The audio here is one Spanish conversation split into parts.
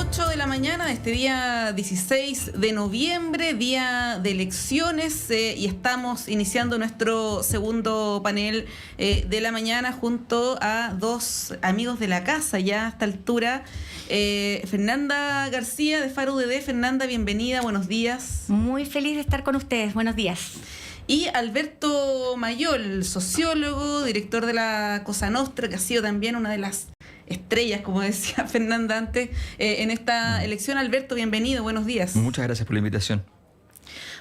8 de la mañana de este día 16 de noviembre, día de elecciones, y estamos iniciando nuestro segundo panel de la mañana junto a dos amigos de la casa ya a esta altura. Fernanda García de Faro UDD. Fernanda, bienvenida, buenos días. Muy feliz de estar con ustedes, buenos días. Y Alberto Mayol, sociólogo, director de la Cosa Nostra, que ha sido también una de las estrellas, como decía Fernanda antes, en esta elección. Alberto, bienvenido, buenos días. Muchas gracias por la invitación.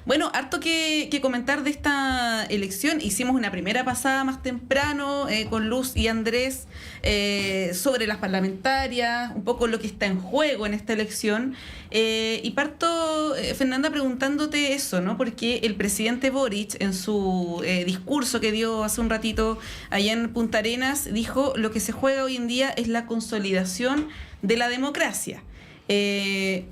Bueno, harto que comentar de esta elección. Hicimos una primera pasada más temprano con Luz y Andrés sobre las parlamentarias, un poco lo que está en juego en esta elección. Y parto, Fernanda, preguntándote eso, ¿no? Porque el presidente Boric, en su discurso que dio hace un ratito allá en Punta Arenas, dijo: lo que se juega hoy en día es la consolidación de la democracia.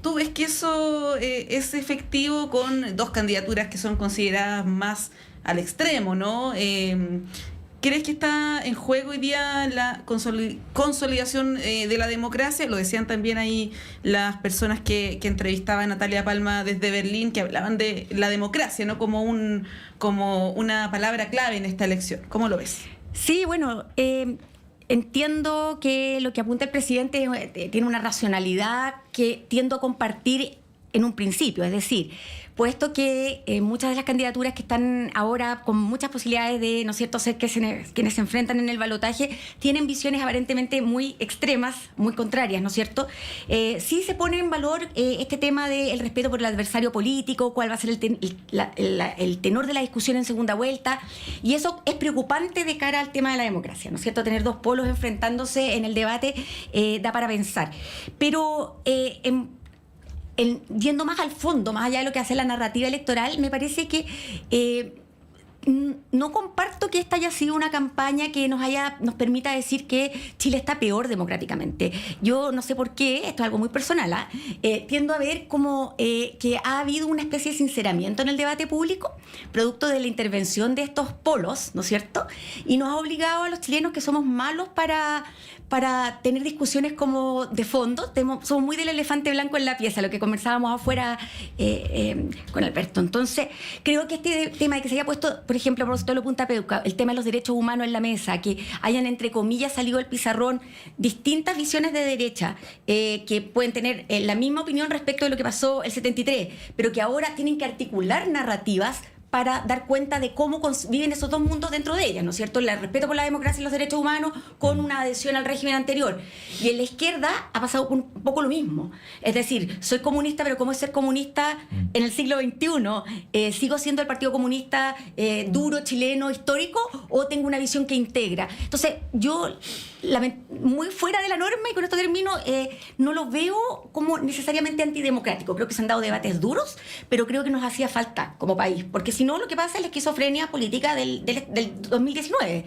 ¿Tú ves que eso es efectivo con dos candidaturas que son consideradas más al extremo, ¿no? ¿Crees que está en juego hoy día la consolidación de la democracia? Lo decían también ahí las personas que entrevistaban a Natalia Palma desde Berlín, que hablaban de la democracia, ¿no? Como una palabra clave en esta elección. ¿Cómo lo ves? Sí, bueno, entiendo que lo que apunta el presidente tiene una racionalidad que tiendo a compartir en un principio, es decir, puesto que muchas de las candidaturas que están ahora con muchas posibilidades de, ¿no es cierto?, ser quienes se enfrentan en el balotaje, tienen visiones aparentemente muy extremas, muy contrarias, ¿no es cierto? Sí se pone en valor este tema del respeto por el adversario político, cuál va a ser el tenor de la discusión en segunda vuelta, y eso es preocupante de cara al tema de la democracia, ¿no es cierto? Tener dos polos enfrentándose en el debate da para pensar. Pero yendo más al fondo, más allá de lo que hace la narrativa electoral, me parece que no comparto que esta haya sido una campaña que nos permita decir que Chile está peor democráticamente. Yo no sé por qué, esto es algo muy personal, tiendo a ver como que ha habido una especie de sinceramiento en el debate público, producto de la intervención de estos polos, ¿no es cierto? Y nos ha obligado a los chilenos, que somos malos para tener discusiones como de fondo. Somos muy del elefante blanco en la pieza, lo que conversábamos afuera con Alberto. Entonces, creo que este tema de que se haya puesto, por ejemplo, por todo lo Punta Peuca, el tema de los derechos humanos en la mesa, que hayan, entre comillas, salido al pizarrón distintas visiones de derecha que pueden tener la misma opinión respecto de lo que pasó el 73, pero que ahora tienen que articular narrativas para dar cuenta de cómo viven esos dos mundos dentro de ellas, ¿no es cierto? El respeto por la democracia y los derechos humanos con una adhesión al régimen anterior. Y en la izquierda ha pasado un poco lo mismo. Es decir, soy comunista, pero ¿cómo es ser comunista en el siglo XXI? ¿Sigo siendo el Partido Comunista duro, chileno, histórico, o tengo una visión que integra? Entonces, yo, muy fuera de la norma, y con esto termino, no lo veo como necesariamente antidemocrático. Creo que se han dado debates duros, pero creo que nos hacía falta como país, porque si no, lo que pasa es la esquizofrenia política del 2019.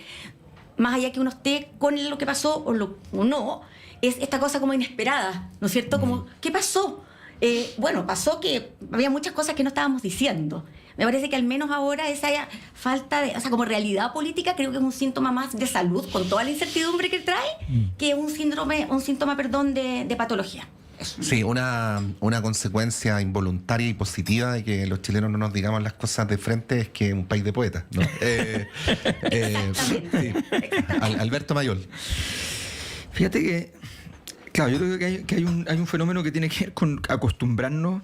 Más allá que uno esté con lo que pasó o no, es esta cosa como inesperada, ¿no es cierto? Como, ¿qué pasó? Bueno, pasó que había muchas cosas que no estábamos diciendo. Me parece que al menos ahora esa falta de, como realidad política, creo que es un síntoma más de salud, con toda la incertidumbre que trae, que un síntoma, de patología. Sí, una consecuencia involuntaria y positiva de que los chilenos no nos digamos las cosas de frente es que es un país de poetas, ¿no? Exactamente. Alberto Mayol. Fíjate que, claro, yo creo que hay un fenómeno que tiene que ver con acostumbrarnos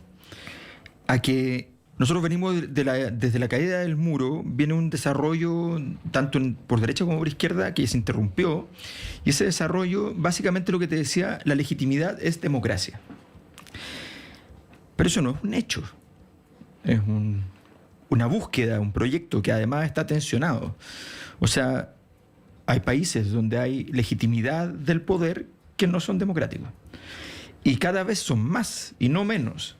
a que nosotros venimos desde la caída del muro, viene un desarrollo tanto por derecha como por izquierda que se interrumpió, y ese desarrollo, básicamente lo que te decía, la legitimidad es democracia. Pero eso no es un hecho, es una búsqueda, un proyecto que además está tensionado. O sea, hay países donde hay legitimidad del poder que no son democráticos, y cada vez son más y no menos.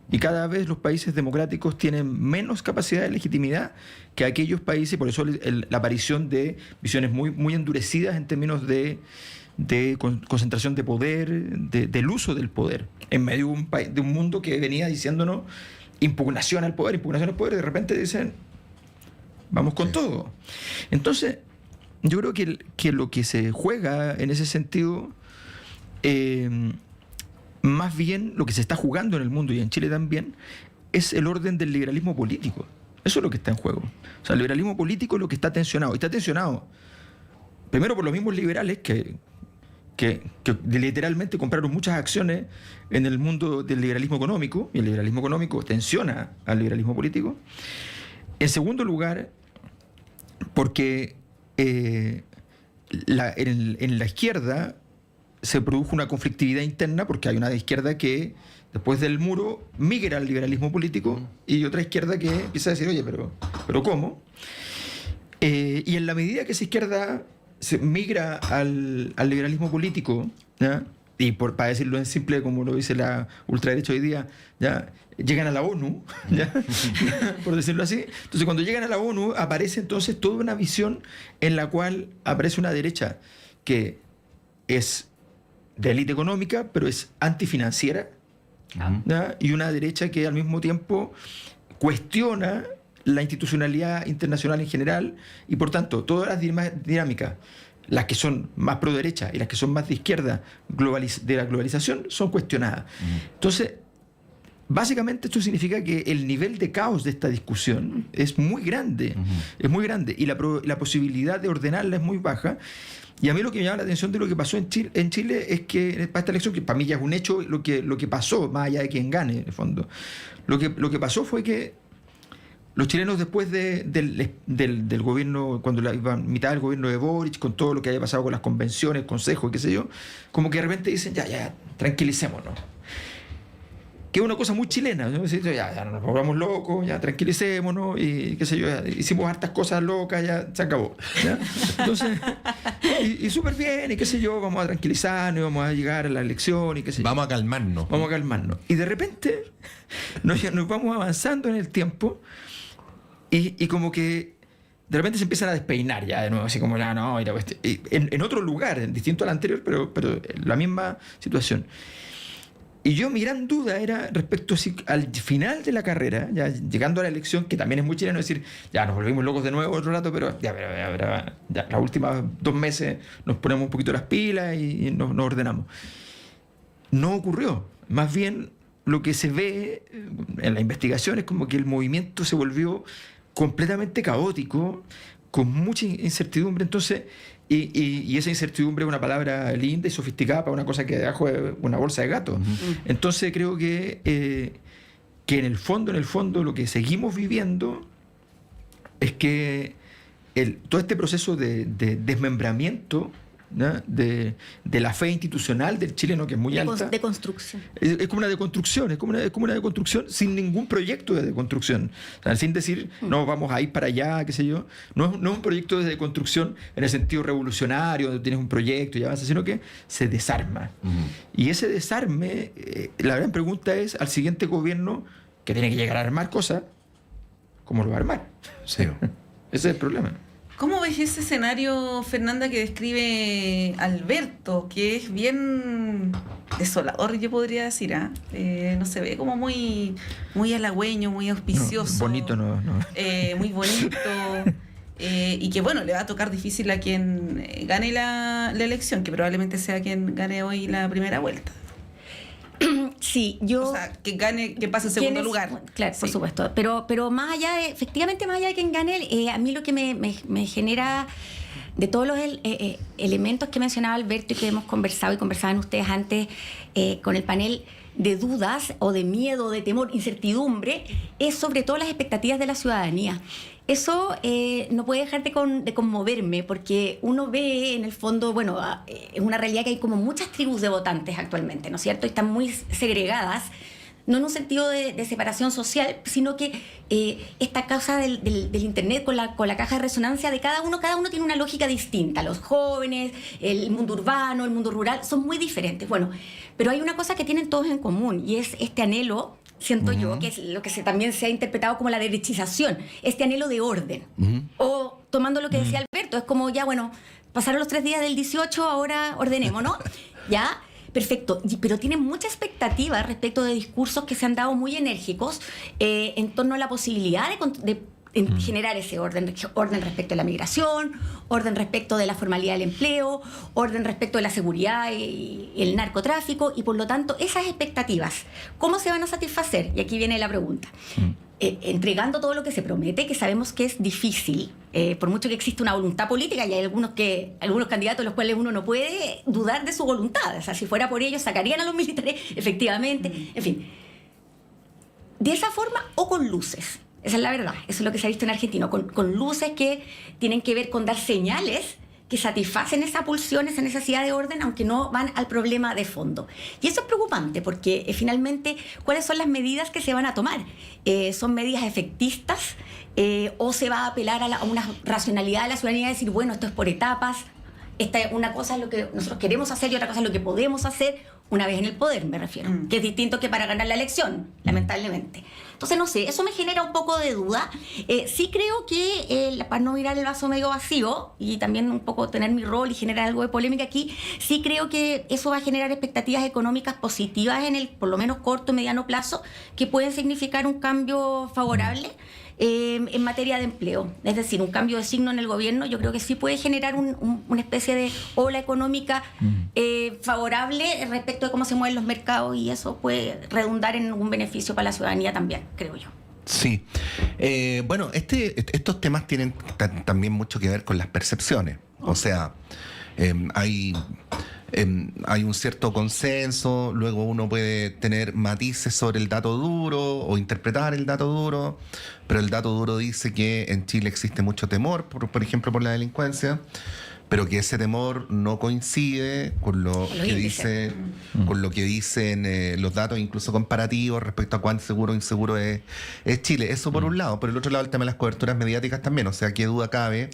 Y cada vez los países democráticos tienen menos capacidad de legitimidad que aquellos países, por eso la aparición de visiones muy, muy endurecidas en términos de concentración de poder, del uso del poder, en medio de un mundo que venía diciéndonos impugnación al poder, y de repente dicen, vamos con todo. Entonces, yo creo que lo que se juega en ese sentido más bien lo que se está jugando en el mundo y en Chile también es el orden del liberalismo político. Eso es lo que está en juego. O sea, el liberalismo político es lo que está tensionado. Y está tensionado primero por los mismos liberales que literalmente compraron muchas acciones en el mundo del liberalismo económico, y el liberalismo económico tensiona al liberalismo político. En segundo lugar, porque en la izquierda se produjo una conflictividad interna, porque hay una izquierda que después del muro migra al liberalismo político y otra izquierda que empieza a decir, oye, pero ¿cómo? Y en la medida que esa izquierda se migra al liberalismo político, ¿ya? Y para decirlo en simple, como lo dice la ultraderecha hoy día, ¿ya? Llegan a la ONU, ¿ya? Por decirlo así. Entonces, cuando llegan a la ONU, aparece entonces toda una visión en la cual aparece una derecha que es de élite económica, pero es antifinanciera, ¿ya? Y una derecha que al mismo tiempo cuestiona la institucionalidad internacional en general, y por tanto todas las dinámicas, las que son más pro derecha y las que son más de izquierda de la globalización, son cuestionadas. Entonces, básicamente esto significa que el nivel de caos de esta discusión es muy grande, es muy grande, y la posibilidad de ordenarla es muy baja. Y a mí lo que me llama la atención de lo que pasó en Chile es que para esta elección, que para mí ya es un hecho lo que pasó, más allá de quien gane, en el fondo, lo que pasó fue que los chilenos, después del gobierno, cuando iban mitad del gobierno de Boric, con todo lo que había pasado con las convenciones, consejos, qué sé yo, como que de repente dicen, ya, tranquilicémonos. Que es una cosa muy chilena, ¿no? Ya no nos volvamos locos, ya tranquilicémonos, y qué sé yo, ya hicimos hartas cosas locas, ya se acabó, ¿ya? Entonces, y súper bien, y qué sé yo, vamos a tranquilizarnos, vamos a llegar a la elección, y qué sé yo. Vamos a calmarnos. Vamos a calmarnos. Y de repente nos vamos avanzando en el tiempo, y como que de repente se empiezan a despeinar ya de nuevo, así como, ya no, en otro lugar, distinto al anterior, pero la misma situación. Y yo mi gran duda era respecto al final de la carrera, ya llegando a la elección, que también es muy chileno decir, ya nos volvimos locos de nuevo otro rato, pero ya las últimas 2 meses nos ponemos un poquito las pilas y nos ordenamos. No ocurrió. Más bien lo que se ve en la investigación es como que el movimiento se volvió completamente caótico, con mucha incertidumbre. Entonces, y esa incertidumbre es una palabra linda y sofisticada para una cosa que debajo de una bolsa de gato. Entonces creo que en el fondo lo que seguimos viviendo es que todo este proceso de desmembramiento, ¿no? de la fe institucional del chileno, que es muy alta. De construcción. Es como una deconstrucción, es como una deconstrucción sin ningún proyecto de deconstrucción. O sea, sin decir, no, vamos a ir para allá, qué sé yo. No es un proyecto de deconstrucción en el sentido revolucionario, donde tienes un proyecto y avanzas, sino que se desarma. Y ese desarme, la gran pregunta es al siguiente gobierno, que tiene que llegar a armar cosas, ¿cómo lo va a armar? Sí. Ese es el problema. ¿Cómo ves ese escenario, Fernanda, que describe Alberto, que es bien desolador, yo podría decir? No se ve como muy halagüeño, muy auspicioso. No, bonito no. Muy bonito. Y que, bueno, le va a tocar difícil a quien gane la elección, que probablemente sea quien gane hoy la primera vuelta. Sí, yo... O sea, que pase en segundo lugar. Claro, sí. Por supuesto. Pero más allá de quien gane, a mí lo que me genera, de todos los elementos que mencionaba Alberto y que hemos conversado y conversaban ustedes antes con el panel, de dudas o de miedo, de temor, incertidumbre, es sobre todo las expectativas de la ciudadanía. Eso no puede dejar de conmoverme, porque uno ve en el fondo, bueno, es una realidad que hay como muchas tribus de votantes actualmente, ¿no es cierto? Y están muy segregadas, no en un sentido de separación social, sino que esta cosa del Internet con la caja de resonancia de cada uno tiene una lógica distinta. Los jóvenes, el mundo urbano, el mundo rural, son muy diferentes. Bueno, pero hay una cosa que tienen todos en común, y es este anhelo, siento yo, que es lo que también se ha interpretado como la derechización, este anhelo de orden. O, tomando lo que decía Alberto, es como, ya, bueno, pasaron los 3 días del 18, ahora ordenemos, ¿no? Ya, perfecto. Pero tienen mucha expectativa respecto de discursos que se han dado muy enérgicos en torno a la posibilidad de generar ese orden respecto a la migración, orden respecto de la formalidad del empleo, orden respecto de la seguridad y el narcotráfico, y por lo tanto esas expectativas, ¿cómo se van a satisfacer? Y aquí viene la pregunta. Entregando todo lo que se promete, que sabemos que es difícil, por mucho que exista una voluntad política, y hay algunos candidatos los cuales uno no puede dudar de su voluntad. O sea, si fuera por ellos sacarían a los militares, efectivamente, en fin. De esa forma o con luces. Esa es la verdad, eso es lo que se ha visto en Argentina, con luces que tienen que ver con dar señales que satisfacen esa pulsión, esa necesidad de orden, aunque no van al problema de fondo. Y eso es preocupante, porque finalmente, ¿cuáles son las medidas que se van a tomar? ¿Son medidas efectistas? ¿O se va a apelar a una racionalidad de la ciudadanía, de decir, bueno, esto es por etapas, una cosa es lo que nosotros queremos hacer y otra cosa es lo que podemos hacer una vez en el poder, me refiero, que es distinto que para ganar la elección, lamentablemente. Entonces, no sé, eso me genera un poco de duda. Sí creo que, para no mirar el vaso medio vacío y también un poco tener mi rol y generar algo de polémica aquí, sí creo que eso va a generar expectativas económicas positivas en el, por lo menos, corto y mediano plazo, que pueden significar un cambio favorable en materia de empleo. Es decir, un cambio de signo en el gobierno, yo creo que sí puede generar una especie de ola económica favorable respecto de cómo se mueven los mercados, y eso puede redundar en un beneficio para la ciudadanía también, creo yo. Sí. Bueno, estos temas tienen también mucho que ver con las percepciones. O sea, hay un cierto consenso, luego uno puede tener matices sobre el dato duro o interpretar el dato duro, pero el dato duro dice que en Chile existe mucho temor, por ejemplo, por la delincuencia, pero que ese temor no coincide con lo que dicen los datos, incluso comparativos, respecto a cuán seguro o inseguro es Chile. Eso por un lado. Por el otro lado, el tema de las coberturas mediáticas también. O sea, qué duda cabe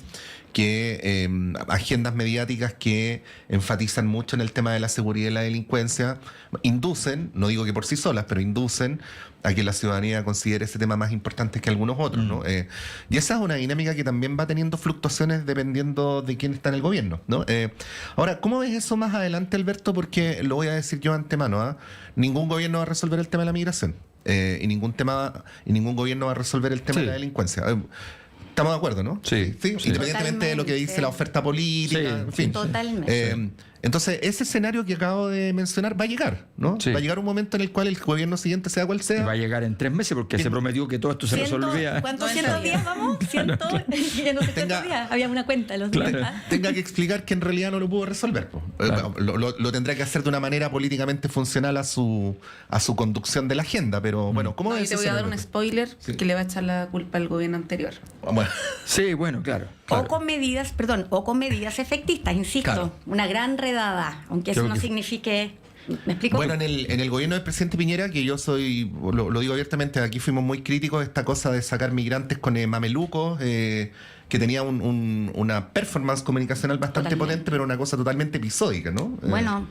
que agendas mediáticas que enfatizan mucho en el tema de la seguridad y la delincuencia inducen, no digo que por sí solas, pero inducen a que la ciudadanía considere ese tema más importante que algunos otros, ¿no? Y esa es una dinámica que también va teniendo fluctuaciones dependiendo de quién está en el gobierno, ¿no? Ahora, ¿cómo ves eso más adelante, Alberto? Porque lo voy a decir yo antemano, ¿eh? Ningún gobierno va a resolver el tema de la migración, y ningún gobierno va a resolver el tema de la delincuencia. Estamos de acuerdo, ¿no? Sí. Independientemente de lo que dice la oferta política, en fin. Totalmente. Entonces, ese escenario que acabo de mencionar va a llegar, ¿no? Sí. Va a llegar un momento en el cual el gobierno siguiente, sea cual sea... Va a llegar en 3 meses porque se prometió que todo esto se resolvía. ¿Cuántos 100 días vamos? 100, ya no sé cuántos días. Había una cuenta los días. Tenga que explicar que en realidad no lo pudo resolver. Claro. Lo tendrá que hacer de una manera políticamente funcional a su conducción de la agenda, pero bueno, ¿cómo te voy a dar un spoiler que le va a echar la culpa al gobierno anterior. Bueno. Sí, bueno, claro. O con medidas efectistas, insisto. Claro. Una gran redada, aunque eso no signifique... ¿Me explico? Bueno, en el gobierno del presidente Piñera, que yo lo digo abiertamente, aquí fuimos muy críticos de esta cosa de sacar migrantes con mamelucos, que tenía una performance comunicacional bastante potente, pero una cosa totalmente episódica, ¿no? Bueno...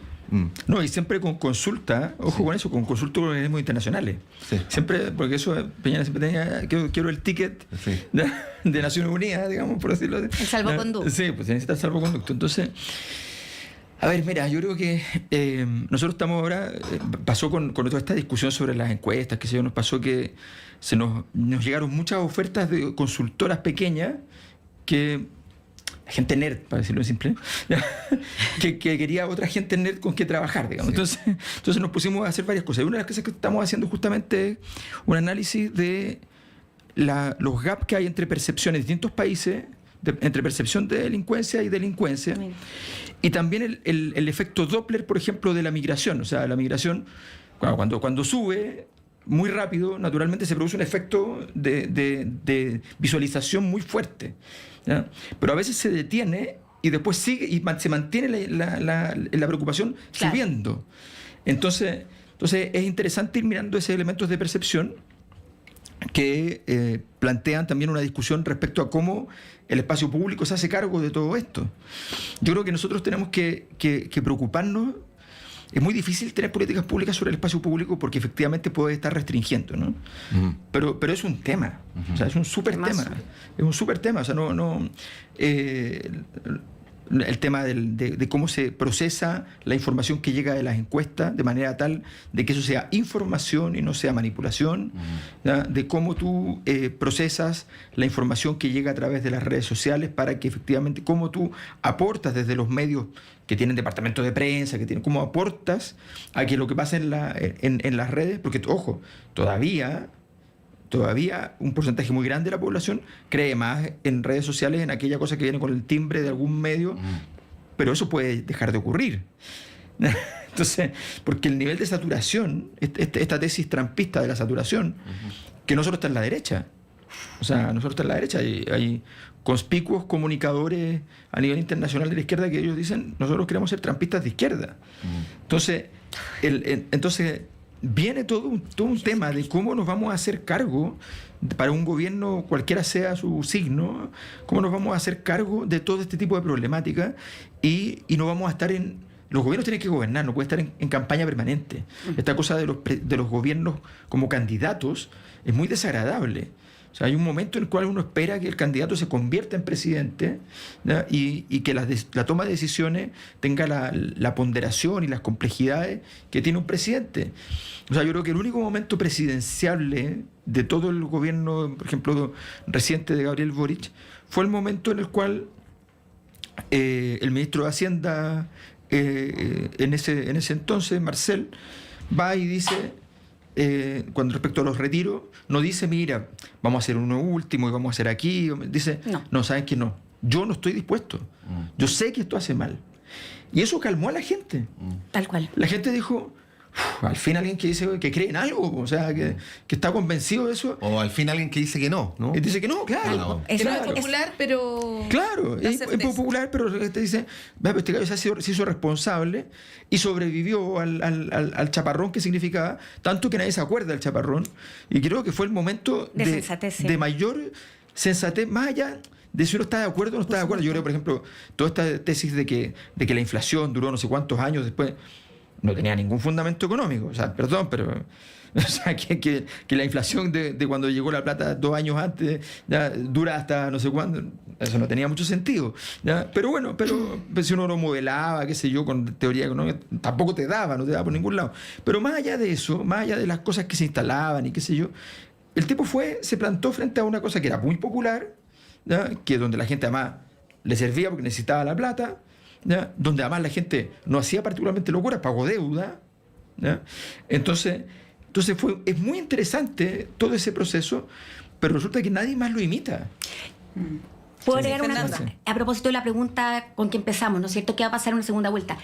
No, y siempre con consulta, ojo con eso, con consulta con organismos internacionales. Sí. Siempre, porque eso, Piñera siempre tenía, quiero el ticket de Naciones Unidas, digamos, por decirlo así. El salvoconducto. Sí, pues se necesita el salvoconducto. Entonces, a ver, mira, yo creo que nosotros estamos ahora, pasó con toda esta discusión sobre las encuestas, que sé yo, nos pasó que nos llegaron muchas ofertas de consultoras pequeñas que... gente nerd, para decirlo simple, que quería otra gente nerd con que trabajar, digamos. Sí. Entonces nos pusimos a hacer varias cosas. Y una de las cosas que estamos haciendo justamente es un análisis de los gaps que hay entre percepciones de distintos países, entre percepción de delincuencia y delincuencia. Bien. Y también el efecto Doppler, por ejemplo, de la migración. O sea, la migración, cuando sube muy rápido, naturalmente se produce un efecto de visualización muy fuerte, ¿ya? Pero a veces se detiene y después sigue y se mantiene la preocupación, claro, subiendo. Entonces es interesante ir mirando esos elementos de percepción que plantean también una discusión respecto a cómo el espacio público se hace cargo de todo esto. Yo creo que nosotros tenemos que preocuparnos. Es muy difícil tener políticas públicas sobre el espacio público porque efectivamente puede estar restringiendo, ¿no? Pero es un tema, o sea, es un súper tema. Es un súper tema, o sea, el tema de cómo se procesa la información que llega de las encuestas, de manera tal de que eso sea información y no sea manipulación, ¿ya? De cómo tú procesas la información que llega a través de las redes sociales para que efectivamente, cómo tú aportas desde los medios que tienen departamento de prensa, cómo aportas a que lo que pasa en las redes, porque, ojo, todavía un porcentaje muy grande de la población cree más en redes sociales, en aquella cosa que viene con el timbre de algún medio, pero eso puede dejar de ocurrir. Entonces, porque el nivel de saturación, esta tesis trampista de la saturación, que no solo está en la derecha, o sea, no solo está en la derecha, hay conspicuos comunicadores a nivel internacional de la izquierda que ellos dicen, nosotros queremos ser trampistas de izquierda. Entonces, viene todo un tema de cómo nos vamos a hacer cargo, para un gobierno, cualquiera sea su signo, cómo nos vamos a hacer cargo de todo este tipo de problemáticas y no vamos a estar los gobiernos tienen que gobernar, no puede estar en campaña permanente. Esta cosa de los gobiernos como candidatos es muy desagradable. O sea, hay un momento en el cual uno espera que el candidato se convierta en presidente, ¿ya? Y que la toma de decisiones tenga la ponderación y las complejidades que tiene un presidente. O sea, yo creo que el único momento presidenciable de todo el gobierno, por ejemplo, reciente de Gabriel Boric, fue el momento en el cual el ministro de Hacienda en ese entonces, Marcel, va y dice... cuando respecto a los retiros, no dice, mira, vamos a hacer uno último y vamos a hacer aquí. Dice, no, ¿saben qué? No, yo no estoy dispuesto. Yo sé que esto hace mal. Y eso calmó a la gente. Tal cual. La gente dijo, al fin alguien que dice que cree en algo, o sea, que está convencido de eso. O al fin alguien que dice que no, ¿no? Y dice que no, claro. Que no es popular, pero... Claro, es popular, pero te dice, este gallo se hizo responsable y sobrevivió al chaparrón que significaba, tanto que nadie se acuerda del chaparrón. Y creo que fue el momento de sensatez, sí. De mayor sensatez, más allá de si uno está de acuerdo o no está de acuerdo. Yo creo, por ejemplo, toda esta tesis de que la inflación duró no sé cuántos años después, no tenía ningún fundamento económico. O sea, perdón, pero... O sea, que la inflación de cuando llegó la plata 2 años antes ya dura hasta no sé cuándo, eso no tenía mucho sentido, ¿ya? Pero bueno, si uno lo modelaba, qué sé yo, con teoría económica, tampoco te daba por ningún lado. Pero más allá de eso, más allá de las cosas que se instalaban y qué sé yo, el tipo se plantó frente a una cosa que era muy popular, ¿ya? Que donde la gente además le servía porque necesitaba la plata, ¿ya? Donde además la gente no hacía particularmente locuras, pagó deuda, ¿ya? Entonces es muy interesante todo ese proceso, pero resulta que nadie más lo imita. ¿Puedo agregar una cosa? A propósito de la pregunta con que empezamos, ¿no es cierto? ¿Qué va a pasar en una segunda vuelta?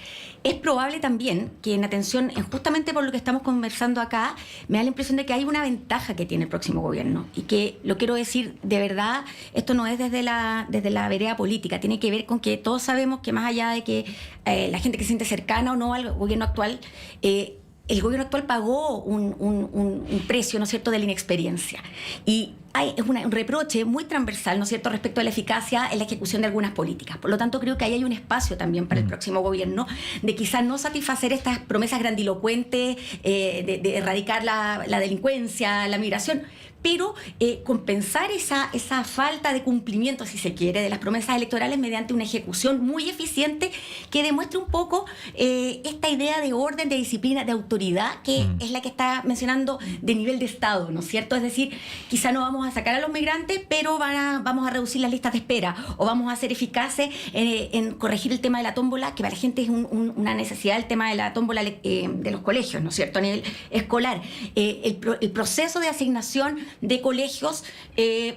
Es probable también que en atención, justamente por lo que estamos conversando acá, me da la impresión de que hay una ventaja que tiene el próximo gobierno. Y que, lo quiero decir de verdad, esto no es desde la vereda política, tiene que ver con que todos sabemos que más allá de que la gente que se siente cercana o no al gobierno actual, el gobierno actual pagó un precio, ¿no es cierto?, de la inexperiencia. Y es un reproche muy transversal, ¿no es cierto?, respecto a la eficacia en la ejecución de algunas políticas. Por lo tanto, creo que ahí hay un espacio también para el próximo gobierno de quizás no satisfacer estas promesas grandilocuentes de erradicar la delincuencia, la migración, pero compensar esa falta de cumplimiento, si se quiere, de las promesas electorales mediante una ejecución muy eficiente que demuestre un poco esta idea de orden, de disciplina, de autoridad, que es la que está mencionando de nivel de Estado, ¿no es cierto? Es decir, quizá no vamos a sacar a los migrantes, pero vamos a reducir las listas de espera, o vamos a ser eficaces en corregir el tema de la tómbola, que para la gente es una necesidad, el tema de la tómbola de los colegios, ¿no es cierto?, a nivel escolar. El proceso de asignación de colegios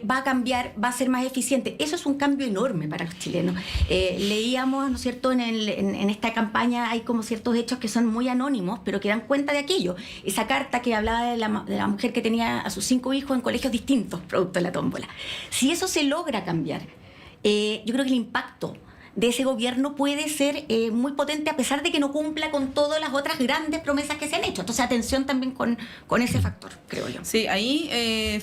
va a cambiar, va a ser más eficiente. Eso es un cambio enorme para los chilenos. Leíamos, ¿no es cierto?, en esta campaña hay como ciertos hechos que son muy anónimos, pero que dan cuenta de aquello. Esa carta que hablaba de la mujer que tenía a sus 5 hijos en colegios distintos, producto de la tómbola. Si eso se logra cambiar, yo creo que el impacto de ese gobierno puede ser muy potente, a pesar de que no cumpla con todas las otras grandes promesas que se han hecho. Entonces, atención también con ese factor, creo yo. Sí, ahí,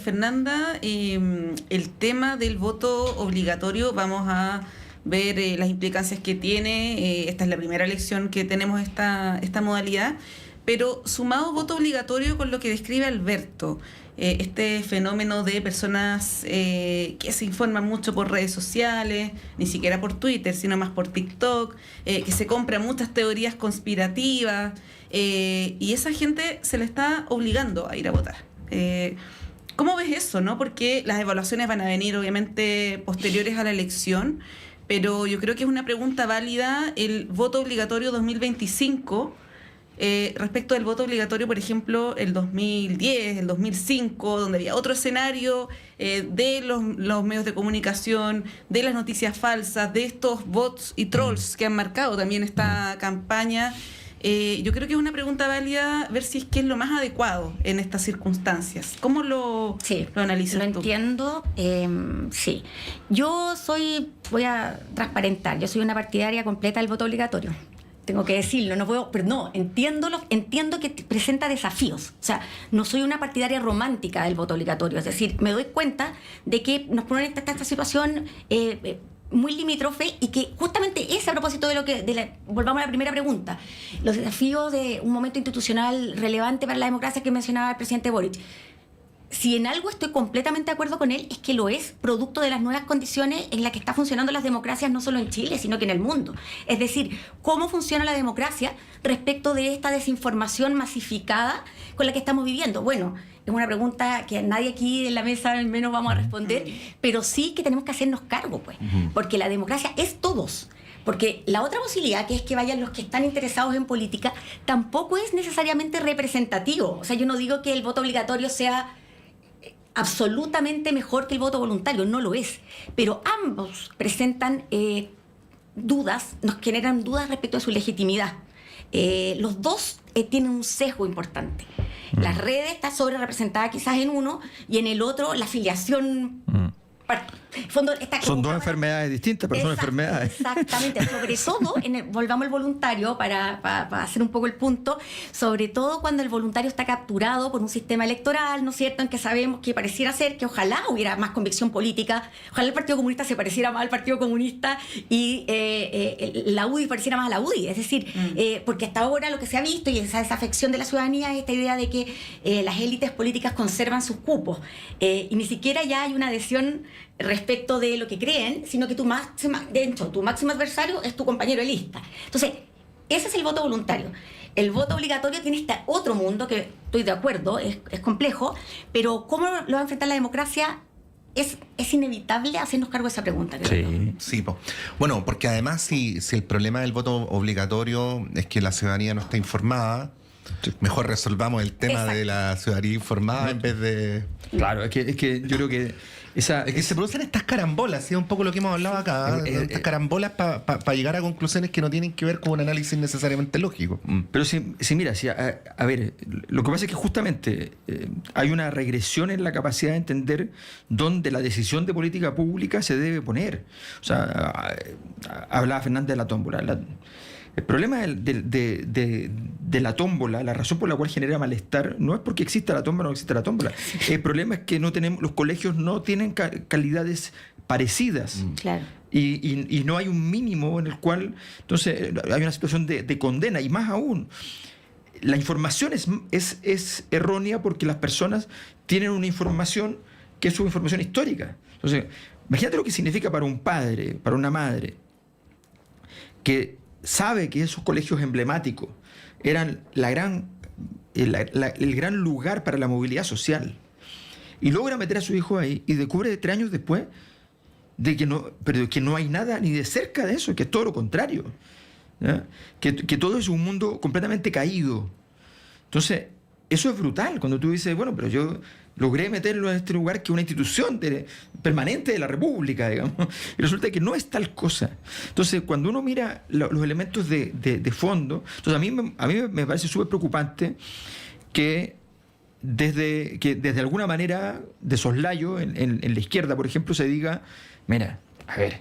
Fernanda, el tema del voto obligatorio, vamos a ver las implicancias que tiene. Esta es la primera elección que tenemos esta modalidad, pero sumado voto obligatorio con lo que describe Alberto, este fenómeno de personas que se informan mucho por redes sociales, ni siquiera por Twitter, sino más por TikTok, que se compran muchas teorías conspirativas, y esa gente se le está obligando a ir a votar. ¿Cómo ves eso, no? Porque las evaluaciones van a venir obviamente posteriores a la elección, pero yo creo que es una pregunta válida el voto obligatorio 2025 respecto del voto obligatorio, por ejemplo, el 2010, el 2005, donde había otro escenario de los medios de comunicación, de las noticias falsas, de estos bots y trolls que han marcado también esta campaña. Yo creo que es una pregunta válida ver si es que es lo más adecuado en estas circunstancias. ¿Cómo lo analizas tú? Lo entiendo, sí. Voy a transparentar, yo soy una partidaria completa del voto obligatorio. Tengo que decirlo, entiendo que presenta desafíos. O sea, no soy una partidaria romántica del voto obligatorio. Es decir, me doy cuenta de que nos ponen en esta situación muy limítrofe y que justamente es a propósito de volvamos a la primera pregunta, los desafíos de un momento institucional relevante para la democracia que mencionaba el presidente Boric. Si en algo estoy completamente de acuerdo con él, es que lo es producto de las nuevas condiciones en las que están funcionando las democracias, no solo en Chile, sino que en el mundo. Es decir, cómo funciona la democracia respecto de esta desinformación masificada con la que estamos viviendo. Bueno, es una pregunta que nadie aquí en la mesa al menos vamos a responder, pero sí que tenemos que hacernos cargo, pues, porque la democracia es todos. Porque la otra posibilidad, que es que vayan los que están interesados en política, tampoco es necesariamente representativo. O sea, yo no digo que el voto obligatorio sea absolutamente mejor que el voto voluntario, no lo es, pero ambos presentan dudas, nos generan dudas respecto a su legitimidad. Los dos tienen un sesgo importante. Las redes está sobre representada quizás en uno y en el otro la afiliación. Son dos enfermedades distintas, pero son enfermedades. Exactamente, sobre todo, volvamos al voluntario para hacer un poco el punto, sobre todo cuando el voluntario está capturado por un sistema electoral, ¿no es cierto?, en que sabemos que pareciera ser que ojalá hubiera más convicción política, ojalá el Partido Comunista se pareciera más al Partido Comunista y la UDI pareciera más a la UDI, es decir, porque hasta ahora lo que se ha visto y esa desafección de la ciudadanía es esta idea de que las élites políticas conservan sus cupos y ni siquiera ya hay una adhesión respecto de lo que creen, sino que tu máximo adversario es tu compañero de lista. Entonces, ese es el voto voluntario. El voto obligatorio tiene este otro mundo, que estoy de acuerdo, es complejo, pero ¿cómo lo va a enfrentar la democracia? Es inevitable hacernos cargo de esa pregunta. Sí. Bueno, porque además si el problema del voto obligatorio es que la ciudadanía no está informada, mejor resolvamos el tema de la ciudadanía informada en vez de... Claro, es que yo creo que es que se producen estas carambolas, ¿sí? Un poco lo que hemos hablado acá, estas carambolas para llegar a conclusiones que no tienen que ver con un análisis necesariamente lógico. Pero mira, a ver, lo que pasa es que justamente hay una regresión en la capacidad de entender dónde la decisión de política pública se debe poner. O sea, hablaba Fernández de la tómbola. El problema de la tómbola, la razón por la cual genera malestar, no es porque exista la tómbola o no exista la tómbola. El problema es que los colegios no tienen calidades parecidas. Claro. Y no hay un mínimo en el cual, entonces, hay una situación de condena. Y más aún, la información es errónea porque las personas tienen una información que es su información histórica. Entonces, imagínate lo que significa para un padre, para una madre, que sabe que esos colegios emblemáticos eran el gran lugar para la movilidad social y logra meter a su hijo ahí y descubre 3 años después que no hay nada ni de cerca de eso, que es todo lo contrario, ¿ya? Que todo es un mundo completamente caído. Entonces, eso es brutal cuando tú dices, bueno, pero yo logré meterlo en este lugar que es una institución permanente de la República, digamos, y resulta que no es tal cosa. Entonces, cuando uno mira los elementos de fondo, entonces a mí me parece súper preocupante que desde alguna manera de soslayo en la izquierda, por ejemplo, se diga, mira, a ver,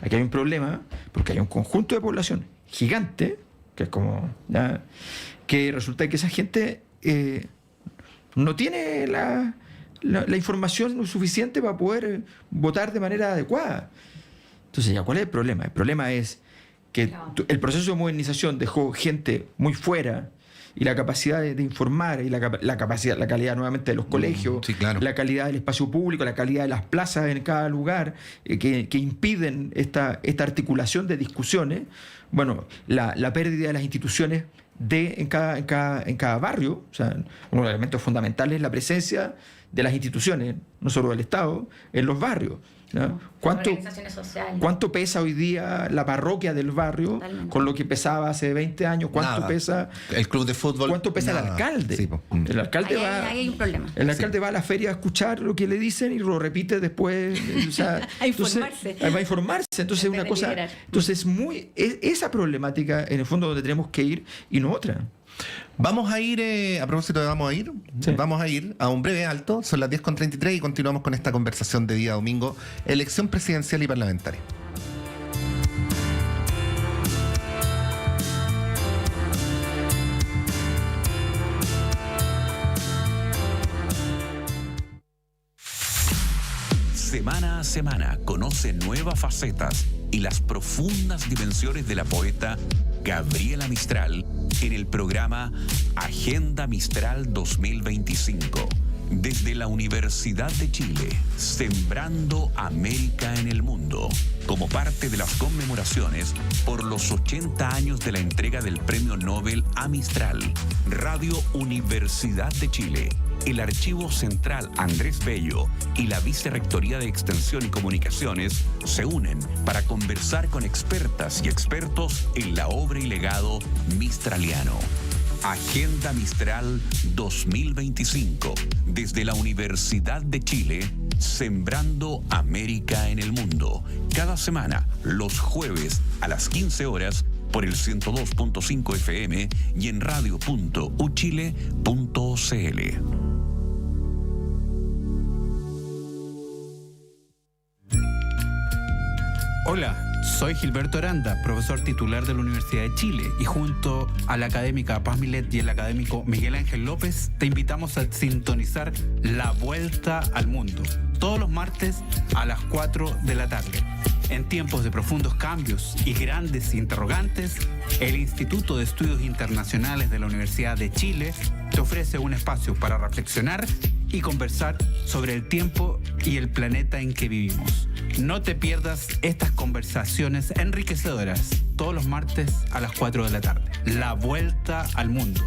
aquí hay un problema porque hay un conjunto de población gigante, que es como, ¿ya?, que resulta que esa gente no tiene la información suficiente para poder votar de manera adecuada. Entonces, ¿ya cuál es el problema? El problema es que el proceso de modernización dejó gente muy fuera y la capacidad de informar, y la capacidad, la calidad nuevamente de los colegios, sí, claro. la calidad del espacio público, la calidad de las plazas en cada lugar, que impiden esta articulación de discusiones, bueno, la pérdida de las instituciones en cada barrio. O sea, uno de los elementos fundamentales es la presencia de las instituciones, no solo del Estado, en los barrios, ¿no? Organizaciones sociales. ¿Cuánto pesa hoy día la parroquia del barrio? Totalmente. Con lo que pesaba hace 20 años? ¿Cuánto Nada. pesa El club de fútbol? ¿Cuánto pesa el Nada. alcalde? Sí, po. El alcalde Ahí hay un problema. El alcalde va a la feria a escuchar lo que le dicen y lo repite después. O sea, A informarse. Entonces, va a informarse. Entonces, En vez una de cosa. liderar. Entonces, esa problemática, en el fondo, donde tenemos que ir y no otra. Vamos a ir, a propósito de Sí. vamos a ir a un breve alto, son las 10:33 y continuamos con esta conversación de día domingo, elección presidencial y parlamentaria. Semana a semana conoce nuevas facetas y las profundas dimensiones de la poeta Gabriela Mistral en el programa Agenda Mistral 2025. Desde la Universidad de Chile, Sembrando América en el Mundo, como parte de las conmemoraciones por los 80 años de la entrega del Premio Nobel a Mistral, Radio Universidad de Chile, el Archivo Central Andrés Bello y la Vicerrectoría de Extensión y Comunicaciones se unen para conversar con expertas y expertos en la obra y legado mistraliano. Agenda Mistral 2025, desde la Universidad de Chile, Sembrando América en el Mundo. Cada semana, los jueves a las 15 horas, por el 102.5 FM y en radio.uchile.cl. Hola, soy Gilberto Aranda, profesor titular de la Universidad de Chile, y junto a la académica Paz Milet y el académico Miguel Ángel López te invitamos a sintonizar La Vuelta al Mundo, todos los martes a las 4 de la tarde. En tiempos de profundos cambios y grandes interrogantes, el Instituto de Estudios Internacionales de la Universidad de Chile te ofrece un espacio para reflexionar y conversar sobre el tiempo y el planeta en que vivimos. No te pierdas estas conversaciones enriquecedoras todos los martes a las 4 de la tarde. La Vuelta al Mundo.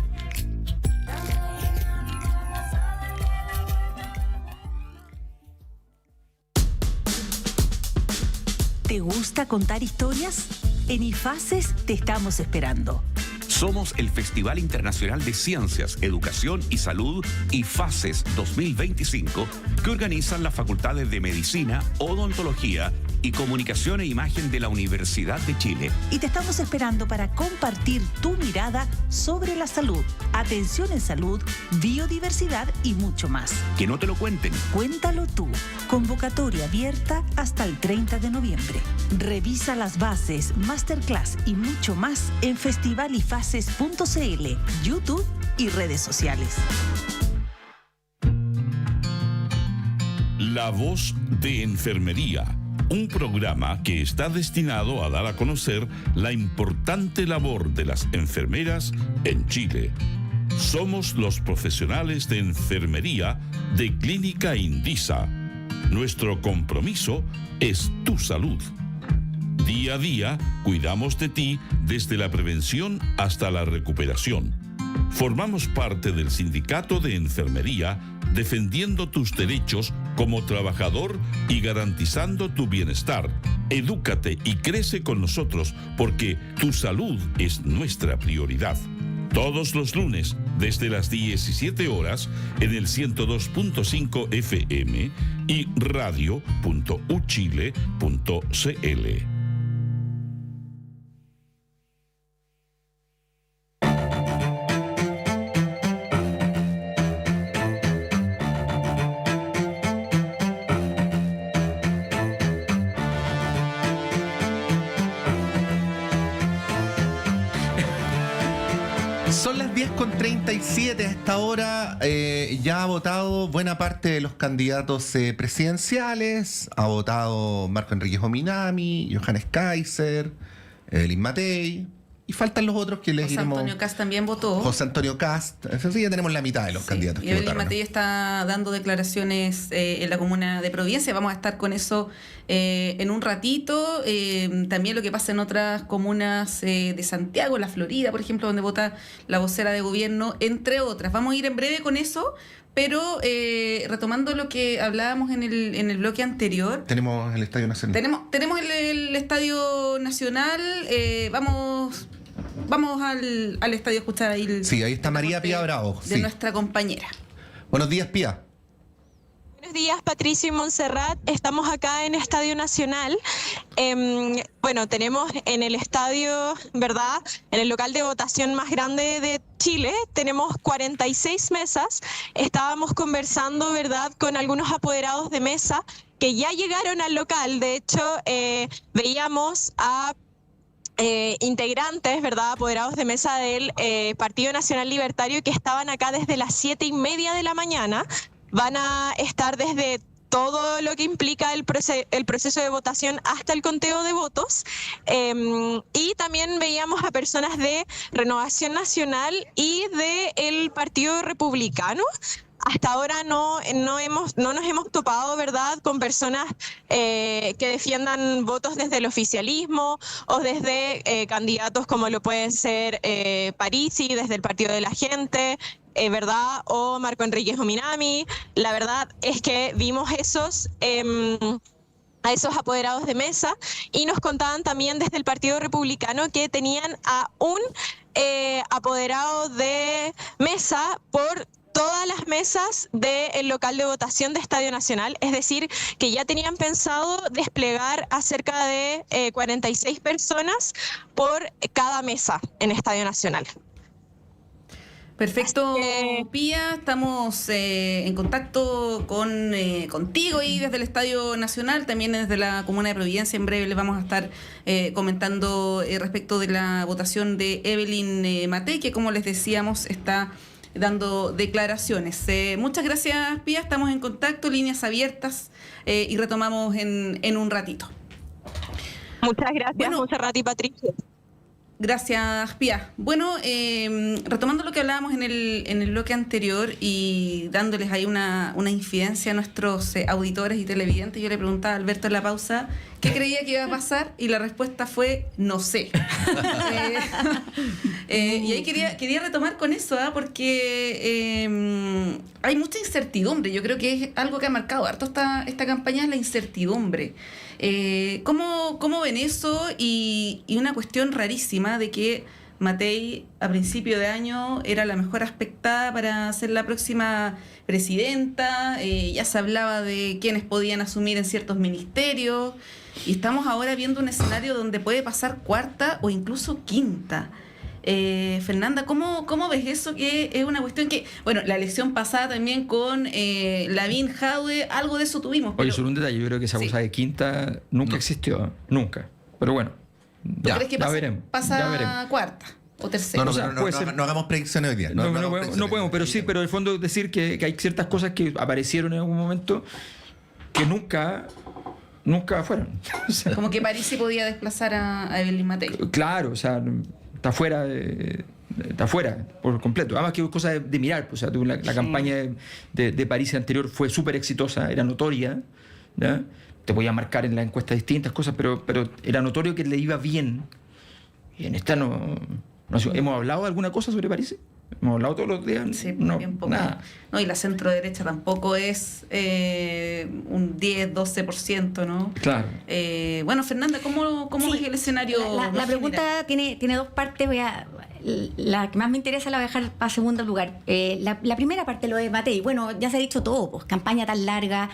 ¿Te gusta contar historias? En IFACES te estamos esperando. Somos el Festival Internacional de Ciencias, Educación y Salud IFACES 2025, que organizan las facultades de Medicina, Odontología y Comunicación e Imagen de la Universidad de Chile. Y te estamos esperando para compartir tu mirada sobre la salud, atención en salud, biodiversidad y mucho más. Que no te lo cuenten. Cuéntalo tú. Convocatoria abierta hasta el 30 de noviembre. Revisa las bases, masterclass y mucho más en festivalifaces.cl, YouTube y redes sociales. La Voz de Enfermería, un programa que está destinado a dar a conocer la importante labor de las enfermeras en Chile. Somos los profesionales de enfermería de Clínica Indisa. Nuestro compromiso es tu salud. Día a día, cuidamos de ti desde la prevención hasta la recuperación. Formamos parte del Sindicato de Enfermería, defendiendo tus derechos como trabajador y garantizando tu bienestar. Edúcate y crece con nosotros porque tu salud es nuestra prioridad. Todos los lunes, desde las 17 horas, en el 102.5 FM y radio.uchile.cl. Son las 10:37 a esta hora. Ya ha votado buena parte de los candidatos presidenciales. Ha votado Marco Enríquez Ominami, Johannes Kaiser, Evelyn Matei. y faltan los otros que les José iremos... Antonio Cast también votó. José Antonio Cast, eso sí, ya tenemos la mitad de los candidatos Y que Evelyn votaron. Matei está dando declaraciones en la comuna de Providencia. Vamos a estar con eso en un ratito. También lo que pasa en otras comunas de Santiago, la Florida, por ejemplo, donde vota la vocera de gobierno, entre otras. Vamos a ir en breve con eso, pero retomando lo que hablábamos en el bloque anterior. Tenemos el Estadio Nacional. Tenemos el Estadio Nacional. Vamos al estadio a escuchar ahí Sí, ahí está María Pía Bravo. de Sí. nuestra compañera. Buenos días, Pía. Buenos días, Patricio y Montserrat. Estamos acá en Estadio Nacional. Bueno, tenemos en el estadio, ¿verdad? En el local de votación más grande de Chile, tenemos 46 mesas. Estábamos conversando, ¿verdad?, con algunos apoderados de mesa que ya llegaron al local. De hecho, veíamos a integrantes, ¿verdad?, apoderados de mesa del Partido Nacional Libertario que estaban acá desde las 7:30 de la mañana. Van a estar desde todo lo que implica el proceso de votación hasta el conteo de votos. Y también veíamos a personas de Renovación Nacional y del Partido Republicano. Hasta ahora no nos hemos topado, ¿verdad?, con personas que defiendan votos desde el oficialismo o desde candidatos como lo pueden ser Parisi, desde el Partido de la Gente, ¿verdad?, o Marco Enríquez Ominami. La verdad es que vimos a esos apoderados de mesa y nos contaban también desde el Partido Republicano que tenían a un apoderado de mesa por todas las mesas del local de votación de Estadio Nacional, es decir, que ya tenían pensado desplegar a cerca de 46 personas por cada mesa en Estadio Nacional. Perfecto, Pía. Estamos en contacto contigo y desde el Estadio Nacional, también desde la Comuna de Providencia. En breve les vamos a estar comentando respecto de la votación de Evelyn Matei, que como les decíamos está dando declaraciones. Muchas gracias, Pía. Estamos en contacto, líneas abiertas y retomamos en un ratito. Muchas gracias, Montserrat y Patricio. Gracias, Pía. Bueno, retomando lo que hablábamos en el bloque anterior y dándoles ahí una infidencia a nuestros auditores y televidentes, yo le preguntaba a Alberto en la pausa qué creía que iba a pasar y la respuesta fue no sé. Y ahí quería retomar con eso, porque hay mucha incertidumbre. Yo creo que es algo que ha marcado harto esta campaña, es la incertidumbre. ¿Cómo ven eso? Y una cuestión rarísima de que Matei a principio de año era la mejor aspectada para ser la próxima presidenta, ya se hablaba de quiénes podían asumir en ciertos ministerios y estamos ahora viendo un escenario donde puede pasar cuarta o incluso quinta. Fernanda, ¿cómo ves eso? Que es una cuestión que, bueno, la elección pasada también con Lavín, Jadwe, algo de eso tuvimos. Oye, solo un detalle, yo creo que esa cosa de quinta nunca existió, nunca. Pero bueno, ¿Tú crees que pasa cuarta o tercera? No, O sea, no hagamos predicciones hoy día. No podemos, pero sí, pero en el fondo decir que hay ciertas cosas que aparecieron en algún momento que nunca fueron. O sea, Como que Parisi podía desplazar a Evelyn Matei. claro, o sea, está fuera por completo. Además que es cosa de mirar, pues, o sea, la campaña de París anterior fue súper exitosa, era notoria, ¿ya? Te podía marcar en la encuesta distintas cosas, pero era notorio que le iba bien. Y en esta no ¿hemos hablado de alguna cosa sobre París? ¿Hemos hablado todos los días? Sí, no, bien poco. nada. No, y la centro derecha tampoco es un 10-12%, ¿no? Claro. Bueno, Fernanda, ¿cómo Sí, ves el escenario? La pregunta tiene dos partes. La que más me interesa la voy a dejar para segundo lugar. La primera parte, lo de Matei. Bueno, ya se ha dicho todo, pues, campaña tan larga,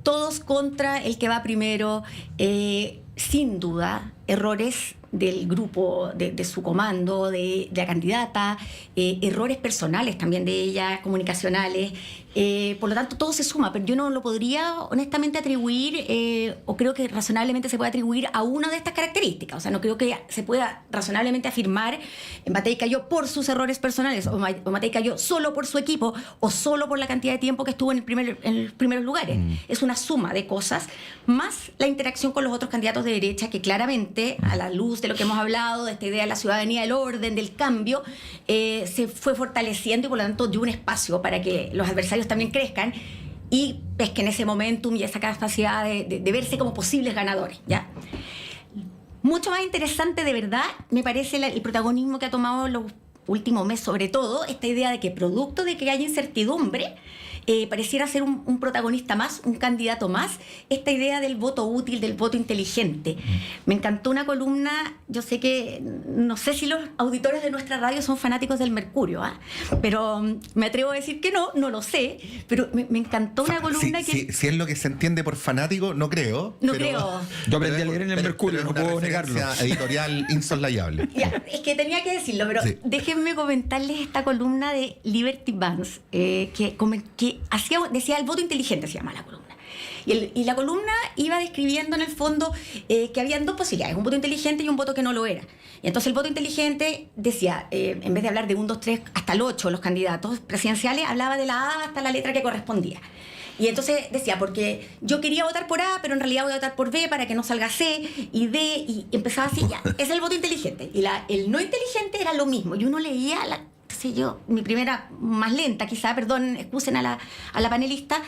todos contra el que va primero, sin duda, errores del grupo, de su comando, de la candidata, errores personales también de ella, comunicacionales. Por lo tanto, todo se suma, pero yo no lo podría honestamente atribuir, o creo que razonablemente se puede atribuir a una de estas características. O sea, no creo que se pueda razonablemente afirmar Matei cayó por sus errores personales, o Matei cayó solo por su equipo, o solo por la cantidad de tiempo que estuvo en los primeros lugares. Es una suma de cosas, más la interacción con los otros candidatos de derecha que claramente finalmente, a la luz de lo que hemos hablado, de esta idea de la ciudadanía, del orden, del cambio, se fue fortaleciendo y por lo tanto dio un espacio para que los adversarios también crezcan y pesquen ese momentum y esa capacidad de verse como posibles ganadores, ¿ya? Mucho más interesante, de verdad, me parece el protagonismo que ha tomado los últimos meses, sobre todo, esta idea de que producto de que haya incertidumbre, pareciera ser un protagonista más, un candidato más, esta idea del voto útil, del voto inteligente. Me encantó una columna, yo sé que, no sé si los auditores de nuestra radio son fanáticos del Mercurio, pero me atrevo a decir que no lo sé, pero me encantó una columna que... Si es lo que se entiende por fanático, no creo. No creo. Yo aprendí a leer en el Mercurio, no puedo negarlo. Editorial insoslayable. Ya, es que tenía que decirlo, pero Sí. déjenme comentarles esta columna de Liberty Vance, que decía el voto inteligente, se llama la columna. Y la columna iba describiendo en el fondo que habían dos posibilidades, un voto inteligente y un voto que no lo era. Y entonces el voto inteligente decía, en vez de hablar de 1, 2, 3 hasta el 8, los candidatos presidenciales, hablaba de la A hasta la letra que correspondía. Y entonces decía, porque yo quería votar por A, pero en realidad voy a votar por B para que no salga C y D, y empezaba así, ya, es el voto inteligente. Y el no inteligente era lo mismo. Y uno leía, mi primera, más lenta quizá, perdón, excusen a la panelista,